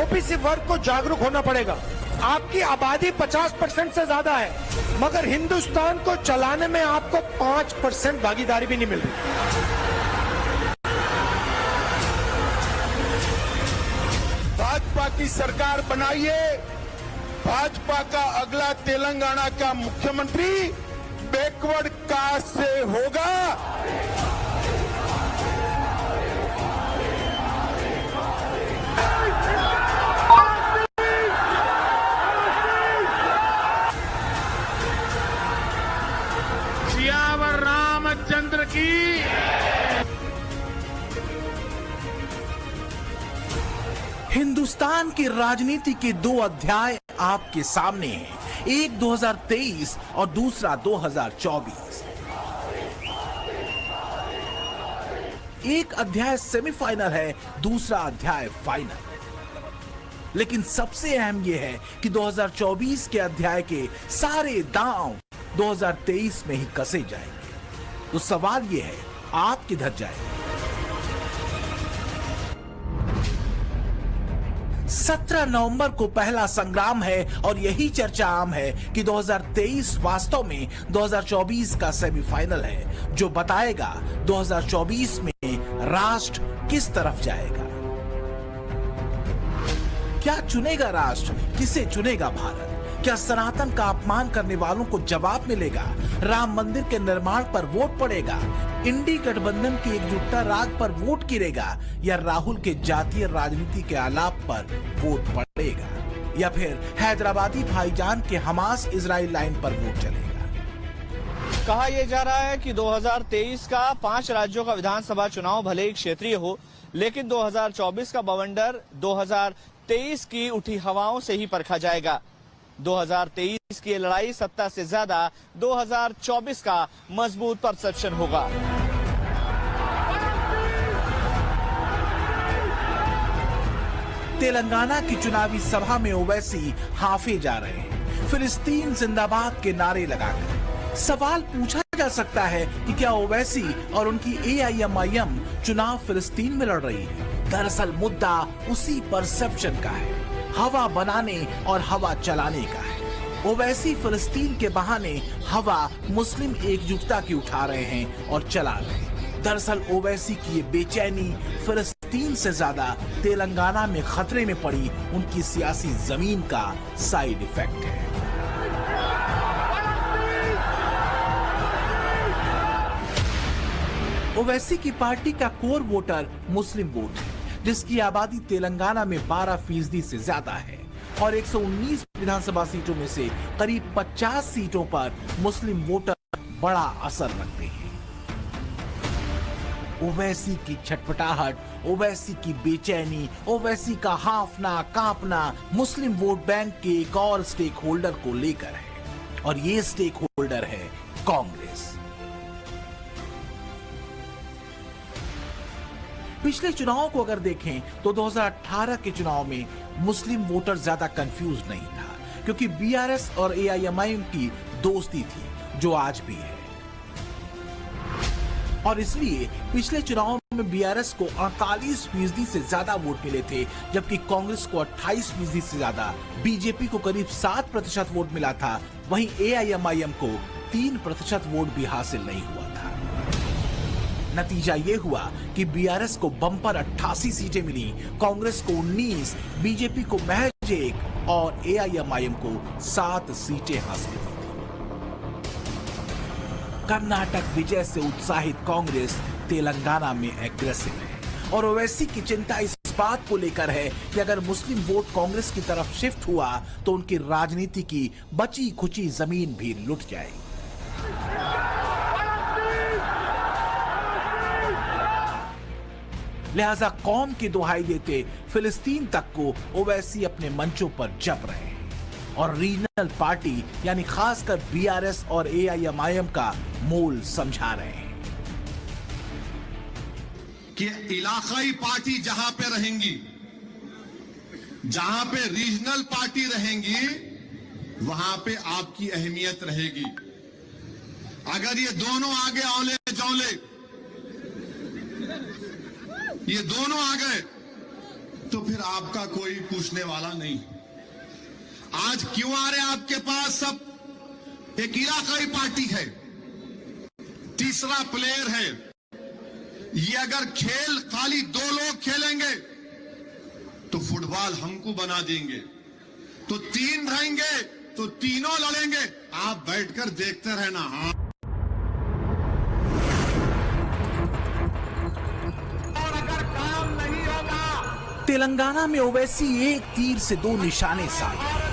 OBC वर्ग को जागरूक होना पड़ेगा। आपकी आबादी 50% से ज्यादा है, मगर हिंदुस्तान को चलाने में आपको 5% भागीदारी भी नहीं मिल रही। भाजपा की सरकार बनाइए। भाजपा का अगला तेलंगाना का मुख्यमंत्री बैकवर्ड कास्ट से होगा। सियावर रामचंद्र की। हिंदुस्तान की राजनीति के दो अध्याय आपके सामने हैं, एक 2023 और दूसरा 2024। एक अध्याय सेमीफाइनल है, दूसरा अध्याय फाइनल। लेकिन सबसे अहम यह है कि 2024 के अध्याय के सारे दांव 2023 में ही कसे जाएंगे। तो सवाल यह है, आप किधर जाएंगे? 17 नवंबर को पहला संग्राम है और यही चर्चा आम है कि 2023 वास्तव में 2024 का सेमीफाइनल है, जो बताएगा 2024 में राष्ट्र किस तरफ जाएगा। क्या चुनेगा राष्ट्र? किसे चुनेगा भारत? क्या सनातन का अपमान करने वालों को जवाब मिलेगा? राम मंदिर के निर्माण पर वोट पड़ेगा? इंडी गठबंधन की एकजुटता राग पर वोट गिरेगा? या राहुल के जातीय राजनीति के आलाप पर वोट पड़ेगा? या फिर हैदराबादी भाईजान के हमास इजराइल लाइन पर वोट चलेगा? कहा यह जा रहा है कि 2023 का 5 राज्यों का विधानसभा चुनाव भले ही क्षेत्रीय हो, लेकिन 2024 का बवंडर 2023 की उठी हवाओं से ही परखा जाएगा। 2023 की लड़ाई सत्ता से ज्यादा 2024 का मजबूत परसेप्शन होगा। तेलंगाना की चुनावी सभा में ओवैसी हाफे जा रहे हैं, फिलिस्तीन जिंदाबाद के नारे लगाकर। सवाल पूछा जा सकता है कि क्या ओवैसी और उनकी एआईएमआईएम चुनाव फिलिस्तीन में लड़ रही है? दरअसल मुद्दा उसी परसेप्शन का है, हवा बनाने और हवा चलाने का है। ओवैसी फिलिस्तीन के बहाने हवा मुस्लिम एकजुटता की उठा रहे हैं और चला रहे हैं। दरअसल ओवैसी की ये बेचैनी फिलिस्तीन से ज्यादा तेलंगाना में खतरे में पड़ी उनकी सियासी जमीन का साइड इफेक्ट है। ओवैसी की पार्टी का कोर वोटर मुस्लिम वोट है, जिसकी आबादी तेलंगाना में 12% से ज्यादा है और 119 विधानसभा सीटों में से करीब 50 सीटों पर मुस्लिम वोटर बड़ा असर रखते हैं। ओवैसी की छटपटाहट, ओवैसी की बेचैनी, ओवैसी का हाफना कांपना मुस्लिम वोट बैंक के एक और स्टेक होल्डर को लेकर है, और ये स्टेक होल्डर है कांग्रेस। पिछले चुनाव को अगर देखें तो 2018 के चुनाव में मुस्लिम वोटर ज्यादा कंफ्यूज नहीं था, क्योंकि बीआरएस और एआईएमआईएम की दोस्ती थी, जो आज भी है। और इसलिए पिछले चुनाव में बीआरएस को 48% से ज्यादा वोट मिले थे, जबकि कांग्रेस को 28% से ज्यादा, बीजेपी को करीब 7% वोट मिला था। वहीं एआईएमआईएम को 3% वोट भी हासिल नहीं हुआ था। नतीजा ये हुआ कि बीआरएस को बम्पर 88 सीटें मिली, कांग्रेस को 19, बीजेपी को महज 1 और एआईएमआईएम को 7 सीटें हासिल हुई। कर्नाटक विजय से उत्साहित कांग्रेस तेलंगाना में एग्रेसिव है, और ओवैसी की चिंता इस बात को लेकर है कि अगर मुस्लिम वोट कांग्रेस की तरफ शिफ्ट हुआ तो उनकी राजनीति की बची खुची जमीन भी लुट जाएगी। लिहाजा कौम की दुहाई देते फिलिस्तीन तक को ओवैसी अपने मंचों पर जप रहे हैं, और रीजनल पार्टी यानी खासकर बीआरएस और एआईएमआईएम का मोल समझा रहे हैं कि इलाकाई पार्टी जहां पे रहेंगी, जहां पे रीजनल पार्टी रहेंगी, वहां पे आपकी अहमियत रहेगी। अगर ये दोनों आगे औले जौले, ये दोनों आ गए तो फिर आपका कोई पूछने वाला नहीं। आज क्यों आ रहे आपके पास सब? एक इलाकाई पार्टी है, तीसरा प्लेयर है। ये अगर खेल खाली 2 लोग खेलेंगे तो फुटबॉल हमको बना देंगे, तो 3 रहेंगे तो तीनों लड़ेंगे। आप बैठकर देखते रहना। हाँ, तेलंगाना में ओवैसी एक तीर से 2 निशाने साध